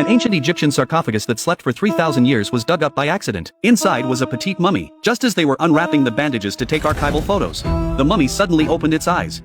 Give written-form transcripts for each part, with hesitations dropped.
An ancient Egyptian sarcophagus that slept for 3,000 years was dug up by accident. Inside was a petite mummy. Just as they were unwrapping the bandages to take archival photos, the mummy suddenly opened its eyes.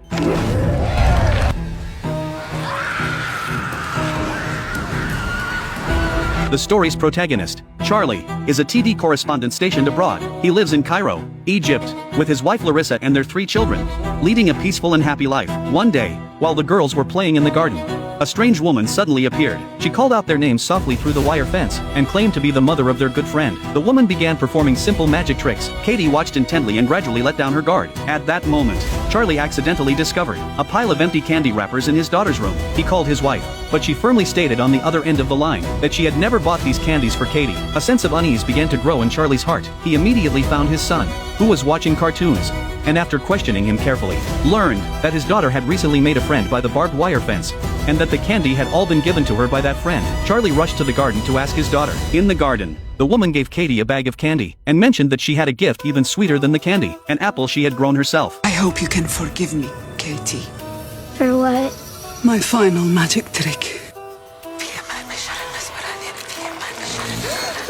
The story's protagonist, Charlie, is a TV correspondent stationed abroad. He lives in Cairo, Egypt, with his wife Larissa and their 3 children, leading a peaceful and happy life. One day, while the girls were playing in the garden, a strange woman suddenly appeared. She called out their names softly through the wire fence, and claimed to be the mother of their good friend. The woman began performing simple magic tricks. Katie watched intently and gradually let down her guard. At that moment, Charlie accidentally discovered a pile of empty candy wrappers in his daughter's room. He called his wife, but she firmly stated on the other end of the line that she had never bought these candies for Katie. A sense of unease began to grow in Charlie's heart. He immediately found his son, who was watching cartoons, and after questioning him carefully, learned that his daughter had recently made a friend by the barbed wire fence, and that the candy had all been given to her by that friend. Charlie rushed to the garden to ask his daughter. In the garden, the woman gave Katie a bag of candy, and mentioned that she had a gift even sweeter than the candy, an apple she had grown herself. I hope you can forgive me, Katie. For what? My final magic trick.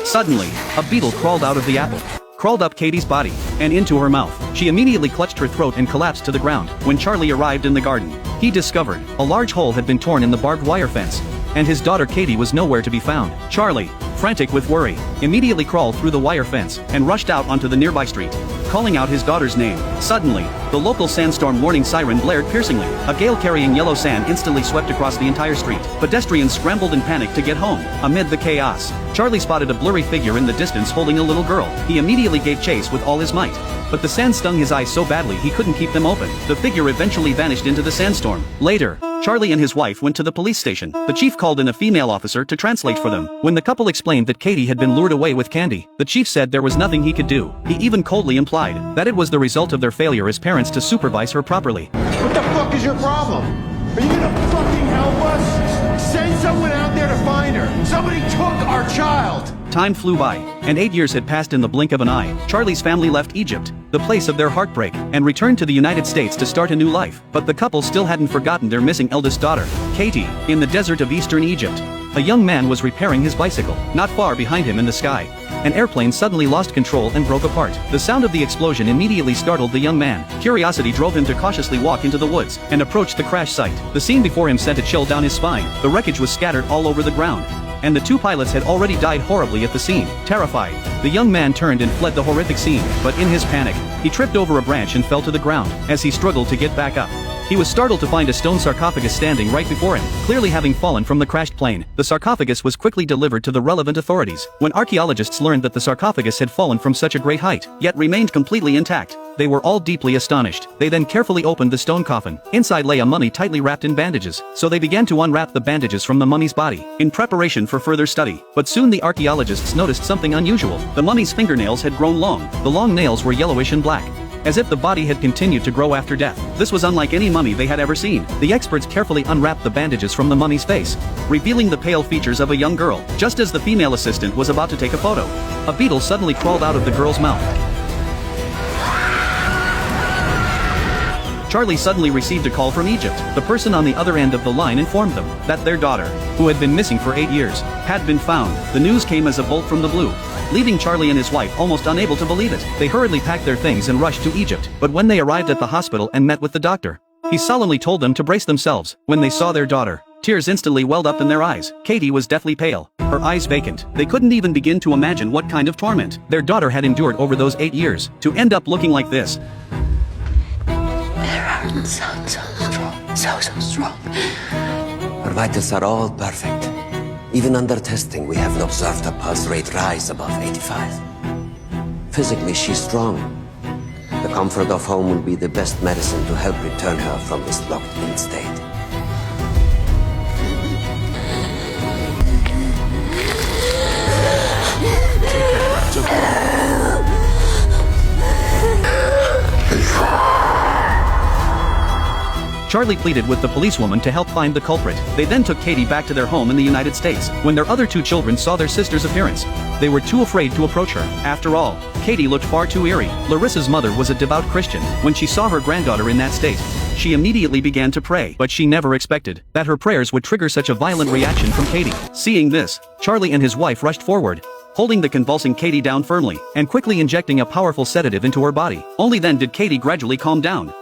Suddenly, a beetle crawled out of the apple, crawled up Katie's body, and into her mouth. She immediately clutched her throat and collapsed to the ground. When Charlie arrived in the garden, he discovered a large hole had been torn in the barbed wire fence, and his daughter Katie was nowhere to be found. Charlie, frantic with worry, immediately crawled through the wire fence and rushed out onto the nearby street, calling out his daughter's name. Suddenly, the local sandstorm warning siren blared piercingly. A gale carrying yellow sand instantly swept across the entire street. Pedestrians scrambled in panic to get home. Amid the chaos, Charlie spotted a blurry figure in the distance holding a little girl. He immediately gave chase with all his might, but the sand stung his eyes so badly he couldn't keep them open. The figure eventually vanished into the sandstorm. Later, Charlie and his wife went to the police station. The chief called in a female officer to translate for them. When the couple explained that Katie had been lured away with candy, the chief said there was nothing he could do. He even coldly implied that it was the result of their failure as parents to supervise her properly. What the fuck is your problem? Are you gonna fucking help us? Send someone out there to find her. Somebody took our child. Time flew by, and 8 years had passed in the blink of an eye. Charlie's family left Egypt, the place of their heartbreak, and returned to the United States to start a new life. But the couple still hadn't forgotten their missing eldest daughter, Katie. In the desert of eastern Egypt, a young man was repairing his bicycle. Not far behind him in the sky, an airplane suddenly lost control and broke apart. The sound of the explosion immediately startled the young man. Curiosity drove him to cautiously walk into the woods and approach the crash site. The scene before him sent a chill down his spine. The wreckage was scattered all over the ground, and the 2 pilots had already died horribly at the scene. Terrified, the young man turned and fled the horrific scene, but in his panic, he tripped over a branch and fell to the ground. As he struggled to get back up, he was startled to find a stone sarcophagus standing right before him, clearly having fallen from the crashed plane. The sarcophagus was quickly delivered to the relevant authorities. When archaeologists learned that the sarcophagus had fallen from such a great height, yet remained completely intact, they were all deeply astonished. They then carefully opened the stone coffin. Inside lay a mummy tightly wrapped in bandages, so they began to unwrap the bandages from the mummy's body, in preparation for further study. But soon the archaeologists noticed something unusual. The mummy's fingernails had grown long. The long nails were yellowish and black, as if the body had continued to grow after death. This was unlike any mummy they had ever seen. The experts carefully unwrapped the bandages from the mummy's face, revealing the pale features of a young girl. Just as the female assistant was about to take a photo, a beetle suddenly crawled out of the girl's mouth. Charlie suddenly received a call from Egypt. The person on the other end of the line informed them that their daughter, who had been missing for 8 years, had been found. The news came as a bolt from the blue, leaving Charlie and his wife almost unable to believe it. They hurriedly packed their things and rushed to Egypt. But when they arrived at the hospital and met with the doctor, he solemnly told them to brace themselves. When they saw their daughter, tears instantly welled up in their eyes. Katie was deathly pale, her eyes vacant. They couldn't even begin to imagine what kind of torment their daughter had endured over those 8 years, to end up looking like this. So strong. Her vitals are all perfect. Even under testing, we haven't observed a pulse rate rise above 85. Physically, she's strong. The comfort of home will be the best medicine to help return her from this locked-in state. Charlie pleaded with the policewoman to help find the culprit. They then took Katie back to their home in the United States. When their other 2 children saw their sister's appearance, they were too afraid to approach her. After all, Katie looked far too eerie. Larissa's mother was a devout Christian. When she saw her granddaughter in that state, She immediately began to pray, but she never expected that her prayers would trigger such a violent reaction from Katie. Seeing this, Charlie and his wife rushed forward, holding the convulsing Katie down firmly, and quickly injecting a powerful sedative into her body. Only then did Katie gradually calm down.